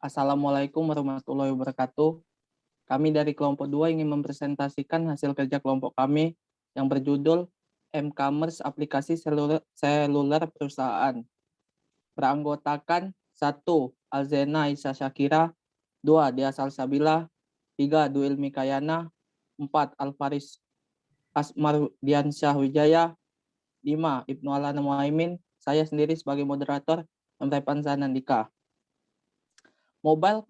Assalamualaikum warahmatullahi wabarakatuh. Kami dari kelompok 2 ingin mempresentasikan hasil kerja kelompok kami yang berjudul M-Commerce Aplikasi Seluler Perusahaan. Beranggotakan 1. Alzena Isa Syakira, 2. Dia Salsabila, 3. Duil Mikayana, 4. Alfaris Asmardiansyah Wijaya, 5. Ibnu Alana Muhaimin, saya sendiri sebagai moderator, Emrepan Zanandika. Mobile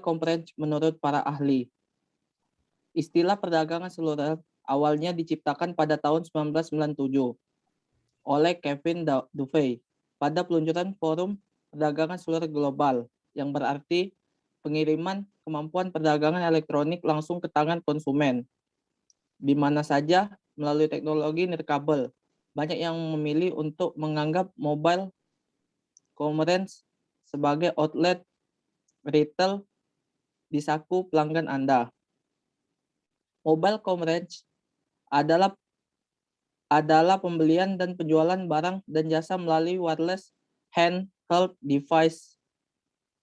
Conference menurut para ahli. Istilah perdagangan seluler awalnya diciptakan pada tahun 1997 oleh Kevin Dufay pada peluncuran forum perdagangan seluler global yang berarti pengiriman kemampuan perdagangan elektronik langsung ke tangan konsumen di mana saja melalui teknologi nirkabel. Banyak yang memilih untuk menganggap mobile conference sebagai outlet retail di saku pelanggan Anda. Mobile commerce adalah pembelian dan penjualan barang dan jasa melalui wireless handheld device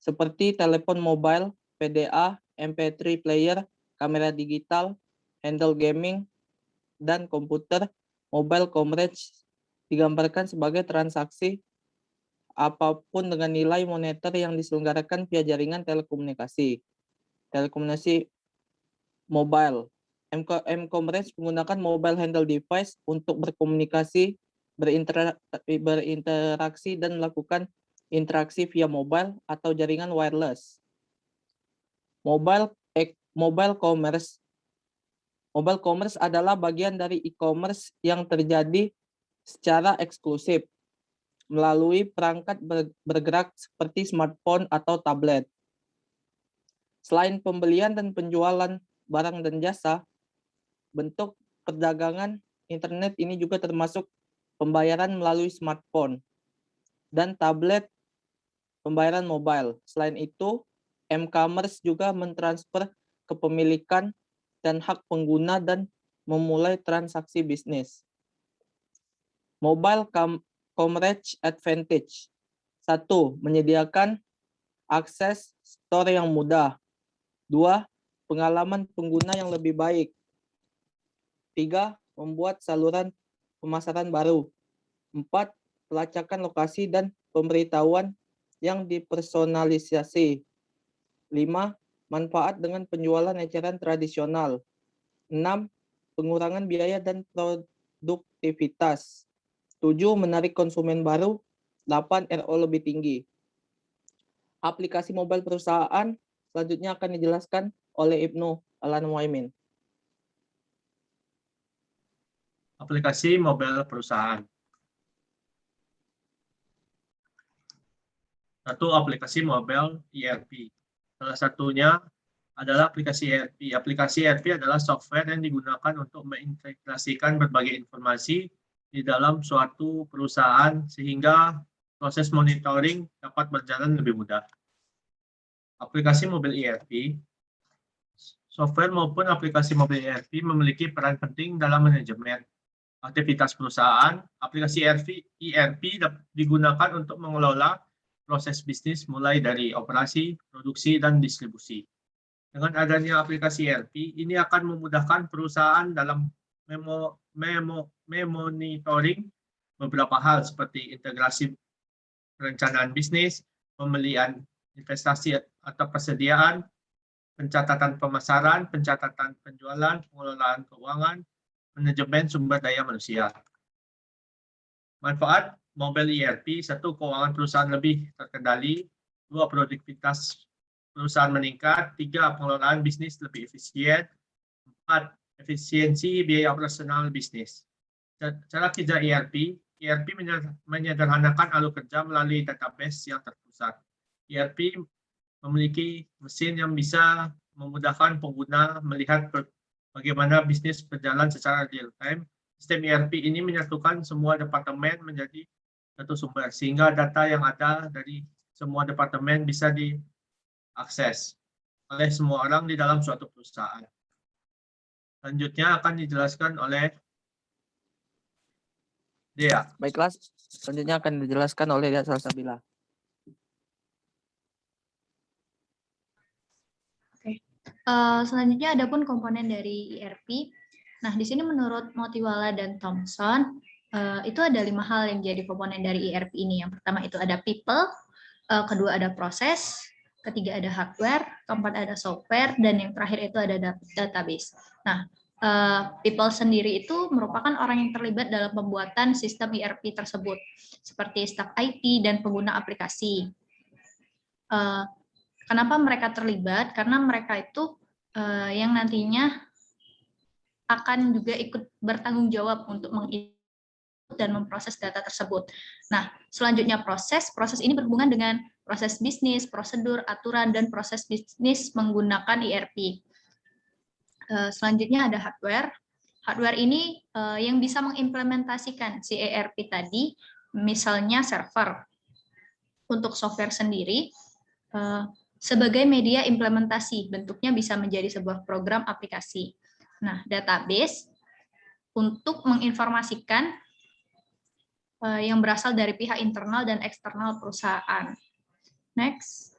seperti telepon mobile, PDA, MP3 player, kamera digital, handheld gaming, dan komputer. Mobile commerce digambarkan sebagai transaksi apapun dengan nilai moneter yang diselenggarakan via jaringan telekomunikasi mobile. M-Commerce menggunakan mobile handheld device untuk berkomunikasi, berinteraksi, dan melakukan interaksi via mobile atau jaringan wireless. Mobile commerce adalah bagian dari e-commerce yang terjadi secara eksklusif melalui perangkat bergerak seperti smartphone atau tablet. Selain pembelian dan penjualan barang dan jasa, bentuk perdagangan internet ini juga termasuk pembayaran melalui smartphone dan tablet, pembayaran mobile. Selain itu, M-Commerce juga mentransfer kepemilikan dan hak pengguna dan memulai transaksi bisnis. Mobile Commerce Advantage. 1. Menyediakan akses store yang mudah. 2. Pengalaman pengguna yang lebih baik. 3. Membuat saluran pemasaran baru. 4. Pelacakan lokasi dan pemberitahuan yang dipersonalisasi. 5. Manfaat dengan penjualan eceran tradisional. 6. Pengurangan biaya dan produktivitas. 7. Menarik konsumen baru. 8. RO lebih tinggi. Aplikasi mobile perusahaan selanjutnya akan dijelaskan oleh Ibnu Alana Muhaimin. Aplikasi mobile perusahaan. Satu, aplikasi mobile ERP. Salah satunya adalah aplikasi ERP. Aplikasi ERP adalah software yang digunakan untuk mengintegrasikan berbagai informasi di dalam suatu perusahaan sehingga proses monitoring dapat berjalan lebih mudah. Aplikasi mobile ERP, software maupun aplikasi mobile ERP memiliki peran penting dalam manajemen aktivitas perusahaan. Aplikasi ERP digunakan untuk mengelola proses bisnis mulai dari operasi, produksi, dan distribusi. Dengan adanya aplikasi ERP, ini akan memudahkan perusahaan dalam memonitoring beberapa hal seperti integrasi perencanaan bisnis, pembelian investasi atau persediaan, pencatatan pemasaran, pencatatan penjualan, pengelolaan keuangan, manajemen sumber daya manusia. Manfaat mobile ERP, 1. Keuangan perusahaan lebih terkendali, 2. Produktivitas perusahaan meningkat, 3. Pengelolaan bisnis lebih efisien, 4. Efisiensi biaya operasional bisnis. Cara kerja ERP menyederhanakan alur kerja melalui database yang terpusat. ERP memiliki mesin yang bisa memudahkan pengguna melihat bagaimana bisnis berjalan secara real-time. Sistem ERP ini menyatukan semua departemen menjadi satu sumber, sehingga data yang ada dari semua departemen bisa diakses oleh semua orang di dalam suatu perusahaan. Selanjutnya akan dijelaskan oleh Dea. Baiklah, selanjutnya akan dijelaskan oleh Dia Salsabila. Selanjutnya ada pun komponen dari ERP. Nah, di sini menurut Motiwala dan Thomson, itu ada 5 hal yang jadi komponen dari ERP ini. Yang pertama itu ada people, kedua ada proses, ketiga ada hardware, keempat ada software, dan yang terakhir itu ada database. Nah, people sendiri itu merupakan orang yang terlibat dalam pembuatan sistem ERP tersebut, seperti staf IT dan pengguna aplikasi. Kenapa mereka terlibat? Karena mereka itu yang nantinya akan juga ikut bertanggung jawab untuk menginput dan memproses data tersebut. Nah, selanjutnya proses ini berhubungan dengan proses bisnis, prosedur, aturan, dan proses bisnis menggunakan ERP. Selanjutnya ada hardware. Hardware ini yang bisa mengimplementasikan si ERP tadi, misalnya server. Untuk software sendiri, sebagai media implementasi, bentuknya bisa menjadi sebuah program aplikasi. Nah, database untuk menginformasikan yang berasal dari pihak internal dan eksternal perusahaan. Next.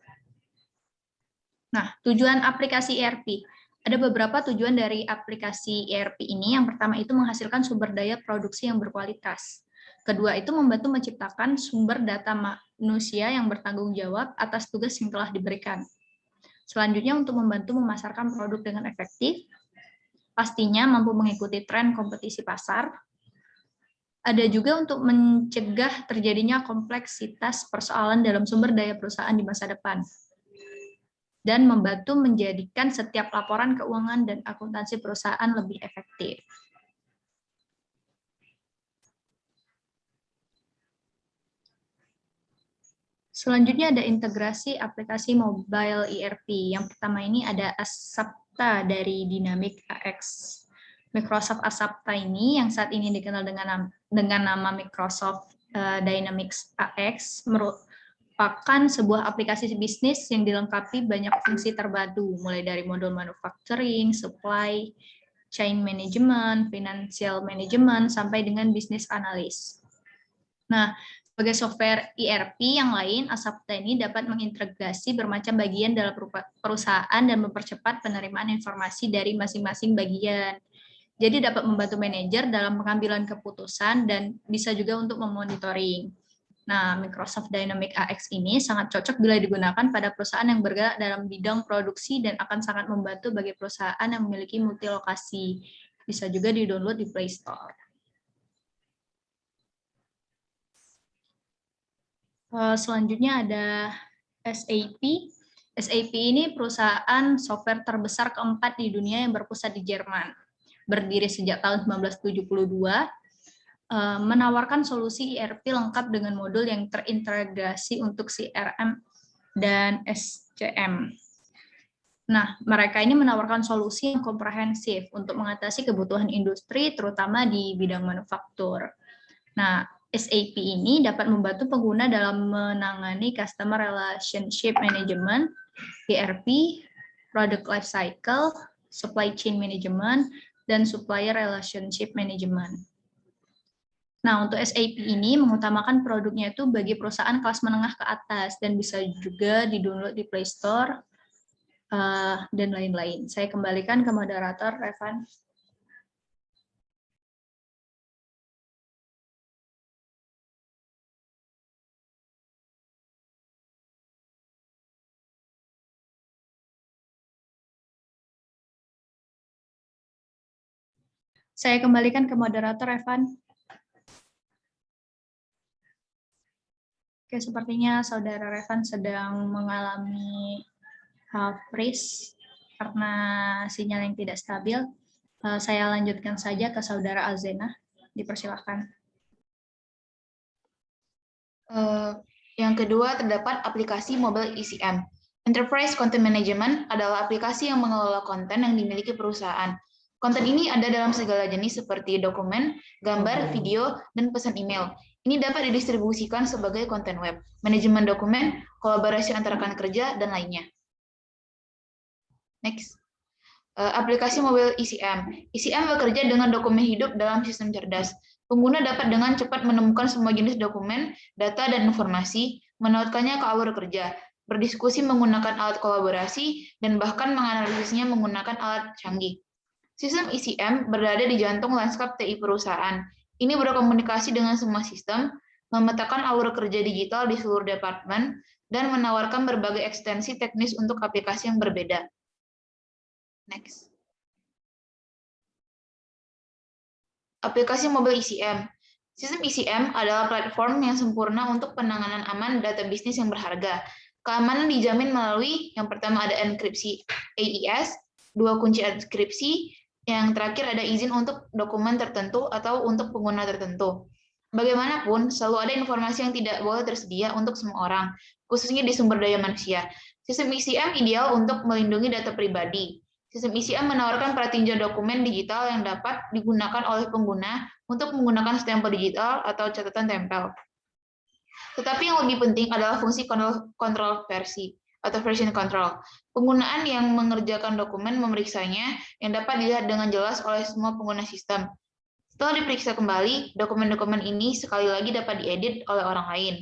Nah, tujuan aplikasi ERP. Ada beberapa tujuan dari aplikasi ERP ini. Yang pertama itu menghasilkan sumber daya produksi yang berkualitas. Kedua itu membantu menciptakan sumber data manusia yang bertanggung jawab atas tugas yang telah diberikan. Selanjutnya untuk membantu memasarkan produk dengan efektif, pastinya mampu mengikuti tren kompetisi pasar. Ada juga untuk mencegah terjadinya kompleksitas persoalan dalam sumber daya perusahaan di masa depan. Dan membantu menjadikan setiap laporan keuangan dan akuntansi perusahaan lebih efektif. Selanjutnya ada integrasi aplikasi mobile ERP. Yang pertama ini ada Asapta dari Dynamics AX. Microsoft Asapta ini yang saat ini dikenal dengan nama Microsoft Dynamics AX merupakan sebuah aplikasi bisnis yang dilengkapi banyak fungsi terpadu, mulai dari modul manufacturing, supply, chain management, financial management, sampai dengan business analyst. Nah, sebagai software ERP yang lain, Asapta ini dapat mengintegrasi bermacam bagian dalam perusahaan dan mempercepat penerimaan informasi dari masing-masing bagian. Jadi dapat membantu manajer dalam pengambilan keputusan dan bisa juga untuk memonitoring. Nah, Microsoft Dynamics AX ini sangat cocok bila digunakan pada perusahaan yang bergerak dalam bidang produksi dan akan sangat membantu bagi perusahaan yang memiliki multilokasi. Bisa juga di-download di Play Store. Selanjutnya ada SAP. SAP ini perusahaan software terbesar keempat di dunia yang berpusat di Jerman. Berdiri sejak tahun 1972, menawarkan solusi ERP lengkap dengan modul yang terintegrasi untuk CRM dan SCM. Nah, mereka ini menawarkan solusi yang komprehensif untuk mengatasi kebutuhan industri, terutama di bidang manufaktur. Nah, SAP ini dapat membantu pengguna dalam menangani Customer Relationship Management, ERP, Product Lifecycle, Supply Chain Management, dan Supplier Relationship Management. Nah, untuk SAP ini mengutamakan produknya itu bagi perusahaan kelas menengah ke atas dan bisa juga di-download di Play Store dan lain-lain. Saya kembalikan ke moderator, Revan. Saya kembalikan ke moderator, Evan. Oke, sepertinya saudara Revan sedang mengalami freeze karena sinyal yang tidak stabil. Saya lanjutkan saja ke saudara Alzena. Dipersilakan. Yang kedua, terdapat aplikasi mobile ECM. Enterprise Content Management adalah aplikasi yang mengelola konten yang dimiliki perusahaan. Konten ini ada dalam segala jenis seperti dokumen, gambar, video, dan pesan email. Ini dapat didistribusikan sebagai konten web, manajemen dokumen, kolaborasi antar rekan kerja, dan lainnya. Next. Aplikasi mobile ECM. ECM bekerja dengan dokumen hidup dalam sistem cerdas. Pengguna dapat dengan cepat menemukan semua jenis dokumen, data, dan informasi, menautkannya ke alur kerja. berdiskusi menggunakan alat kolaborasi, dan bahkan menganalisisnya menggunakan alat canggih. Sistem ECM berada di jantung lanskap TI perusahaan. Ini berkomunikasi dengan semua sistem, memetakan alur kerja digital di seluruh departemen, dan menawarkan berbagai ekstensi teknis untuk aplikasi yang berbeda. Next. Aplikasi mobile ECM. Sistem ECM adalah platform yang sempurna untuk penanganan aman data bisnis yang berharga. Keamanan dijamin melalui yang pertama ada enkripsi AES, 2 kunci enkripsi, yang terakhir ada izin untuk dokumen tertentu atau untuk pengguna tertentu. Bagaimanapun, selalu ada informasi yang tidak boleh tersedia untuk semua orang, khususnya di sumber daya manusia. Sistem ECM ideal untuk melindungi data pribadi. Sistem ECM menawarkan pratinjau dokumen digital yang dapat digunakan oleh pengguna untuk menggunakan stempel digital atau catatan tempel. Tetapi yang lebih penting adalah fungsi kontrol versi atau version control. Penggunaan yang mengerjakan dokumen memeriksanya yang dapat dilihat dengan jelas oleh semua pengguna sistem. Setelah diperiksa kembali, dokumen-dokumen ini sekali lagi dapat diedit oleh orang lain.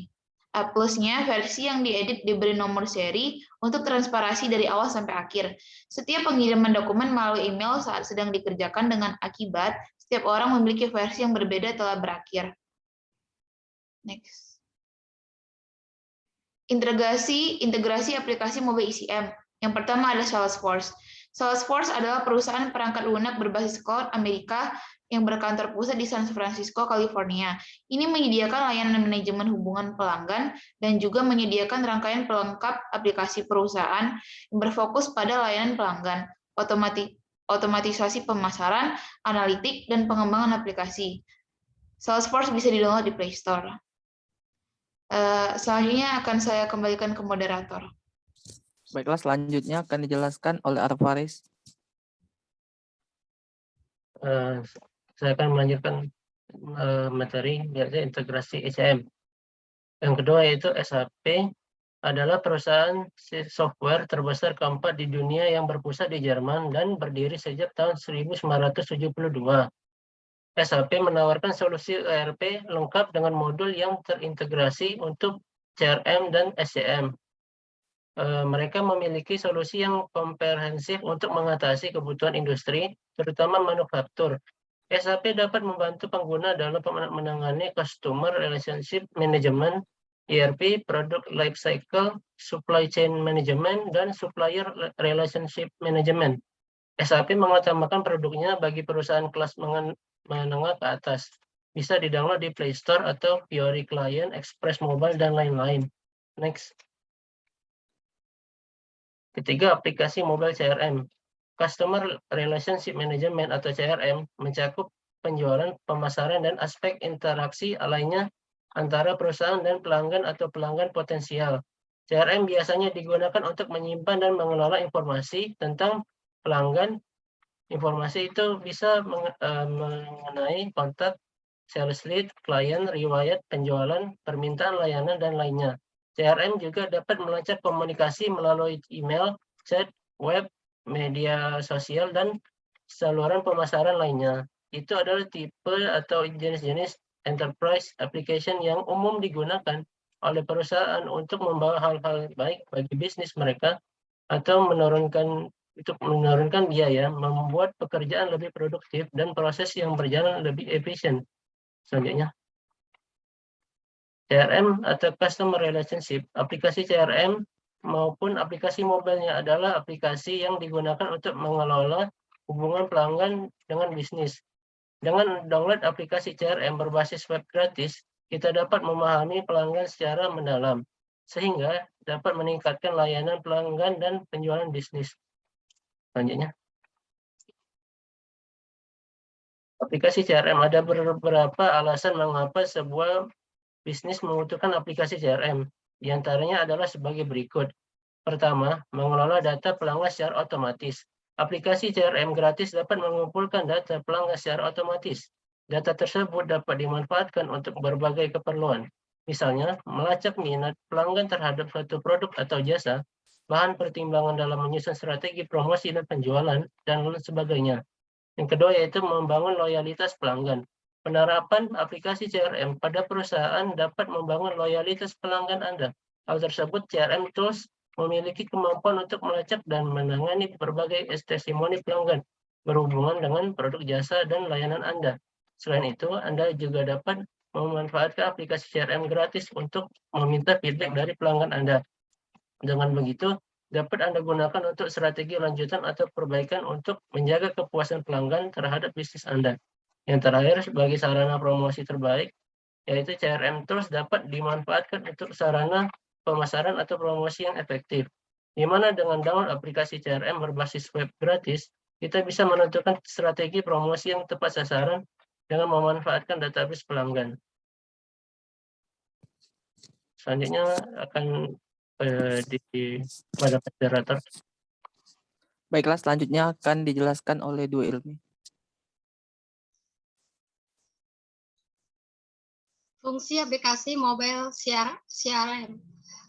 Plusnya, versi yang diedit diberi nomor seri untuk transparansi dari awal sampai akhir. Setiap pengiriman dokumen melalui email saat sedang dikerjakan dengan akibat, setiap orang memiliki versi yang berbeda telah berakhir. Next. Integrasi aplikasi mobile ECM. Yang pertama ada Salesforce. Salesforce adalah perusahaan perangkat lunak berbasis cloud Amerika yang berkantor pusat di San Francisco, California. Ini menyediakan layanan manajemen hubungan pelanggan dan juga menyediakan rangkaian pelengkap aplikasi perusahaan yang berfokus pada layanan pelanggan, otomatisasi pemasaran, analitik, dan pengembangan aplikasi. Salesforce bisa di-download di Play Store. Selanjutnya akan saya kembalikan ke moderator. Baiklah, selanjutnya akan dijelaskan oleh Arfaris. Saya akan melanjutkan materi yaitu integrasi ECM. Yang kedua yaitu SAP adalah perusahaan software terbesar keempat di dunia yang berpusat di Jerman dan berdiri sejak tahun 1972. SAP menawarkan solusi ERP lengkap dengan modul yang terintegrasi untuk CRM dan SCM. Mereka memiliki solusi yang komprehensif untuk mengatasi kebutuhan industri, terutama manufaktur. SAP dapat membantu pengguna dalam menangani Customer Relationship Management, ERP, Product Lifecycle, Supply Chain Management, dan Supplier Relationship Management. SAP mengutamakan produknya bagi perusahaan kelas menengah ke atas. Bisa di-download di Play Store atau Fiori Client, Express Mobile, dan lain-lain. Next. Ketiga, aplikasi mobile CRM. Customer Relationship Management atau CRM mencakup penjualan, pemasaran, dan aspek interaksi lainnya antara perusahaan dan pelanggan atau pelanggan potensial. CRM biasanya digunakan untuk menyimpan dan mengelola informasi tentang pelanggan. Informasi itu bisa mengenai kontak, sales lead, klien, riwayat penjualan, permintaan layanan, dan lainnya. CRM juga dapat melacak komunikasi melalui email, chat, web, media sosial, dan saluran pemasaran lainnya. Itu adalah tipe atau jenis-jenis enterprise application yang umum digunakan oleh perusahaan untuk membawa hal-hal baik bagi bisnis mereka atau menurunkan biaya, membuat pekerjaan lebih produktif, dan proses yang berjalan lebih efisien. Selanjutnya, CRM atau Customer Relationship. Aplikasi CRM maupun aplikasi mobilenya adalah aplikasi yang digunakan untuk mengelola hubungan pelanggan dengan bisnis. Dengan download aplikasi CRM berbasis web gratis, kita dapat memahami pelanggan secara mendalam, sehingga dapat meningkatkan layanan pelanggan dan penjualan bisnis. Selanjutnya, aplikasi CRM. Ada beberapa alasan mengapa sebuah bisnis membutuhkan aplikasi CRM. Di antaranya adalah sebagai berikut. Pertama, mengelola data pelanggan secara otomatis. Aplikasi CRM gratis dapat mengumpulkan data pelanggan secara otomatis. Data tersebut dapat dimanfaatkan untuk berbagai keperluan. Misalnya, melacak minat pelanggan terhadap suatu produk atau jasa, bahan pertimbangan dalam menyusun strategi promosi dan penjualan, dan lain sebagainya. Yang kedua yaitu membangun loyalitas pelanggan. Penerapan aplikasi CRM pada perusahaan dapat membangun loyalitas pelanggan Anda. Hal tersebut, CRM Tools memiliki kemampuan untuk melacak dan menangani berbagai testimoni pelanggan berhubungan dengan produk jasa dan layanan Anda. Selain itu, Anda juga dapat memanfaatkan aplikasi CRM gratis untuk meminta feedback dari pelanggan Anda. Dengan begitu, dapat Anda gunakan untuk strategi lanjutan atau perbaikan untuk menjaga kepuasan pelanggan terhadap bisnis Anda. Yang terakhir, sebagai sarana promosi terbaik, yaitu CRM Tools dapat dimanfaatkan untuk sarana pemasaran atau promosi yang efektif. Di mana dengan download aplikasi CRM berbasis web gratis, kita bisa menentukan strategi promosi yang tepat sasaran dengan memanfaatkan database pelanggan. Selanjutnya akan pada moderator. Baiklah, selanjutnya akan dijelaskan oleh Dwi Ilmi. Fungsi aplikasi mobile CRM.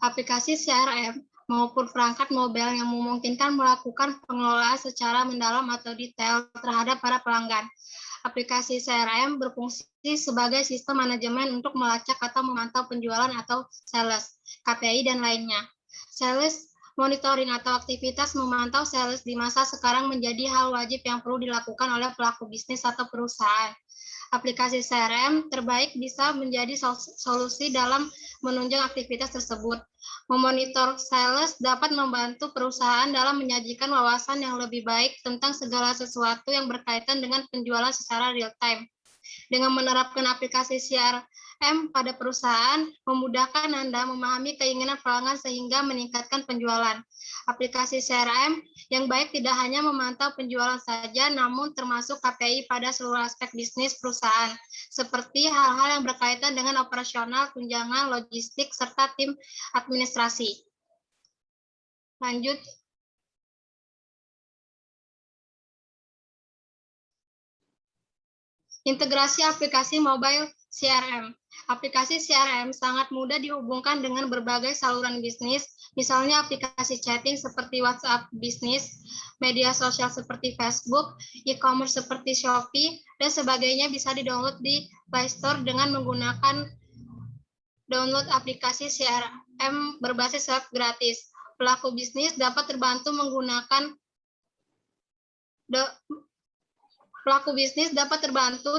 Aplikasi CRM maupun perangkat mobile yang memungkinkan melakukan pengelolaan secara mendalam atau detail terhadap para pelanggan. Aplikasi CRM berfungsi sebagai sistem manajemen untuk melacak atau memantau penjualan atau sales, KPI, dan lainnya. Sales monitoring atau aktivitas memantau sales di masa sekarang menjadi hal wajib yang perlu dilakukan oleh pelaku bisnis atau perusahaan. Aplikasi CRM terbaik bisa menjadi solusi dalam menunjang aktivitas tersebut. Memonitor sales dapat membantu perusahaan dalam menyajikan wawasan yang lebih baik tentang segala sesuatu yang berkaitan dengan penjualan secara real-time. Dengan menerapkan aplikasi CRM pada perusahaan, memudahkan Anda memahami keinginan pelanggan sehingga meningkatkan penjualan. Aplikasi CRM yang baik tidak hanya memantau penjualan saja, namun termasuk KPI pada seluruh aspek bisnis perusahaan, seperti hal-hal yang berkaitan dengan operasional, tunjangan, logistik, serta tim administrasi. Lanjut. Integrasi aplikasi mobile CRM. Aplikasi CRM sangat mudah dihubungkan dengan berbagai saluran bisnis, misalnya aplikasi chatting seperti WhatsApp Business, media sosial seperti Facebook, e-commerce seperti Shopee, dan sebagainya bisa di-download di Play Store dengan menggunakan download aplikasi CRM berbasis web gratis. Pelaku bisnis dapat terbantu menggunakan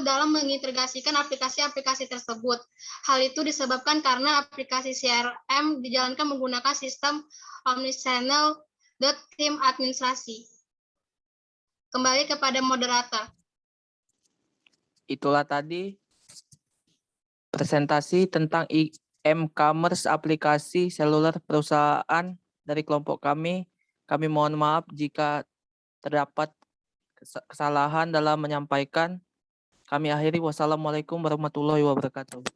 dalam mengintegrasikan aplikasi-aplikasi tersebut. Hal itu disebabkan karena aplikasi CRM dijalankan menggunakan sistem omnichannel tim administrasi. Kembali kepada moderator. Itulah tadi presentasi tentang e-commerce aplikasi seluler perusahaan dari kelompok kami. Kami mohon maaf jika terdapat kesalahan dalam menyampaikan. Kami akhiri. Wassalamualaikum warahmatullahi wabarakatuh.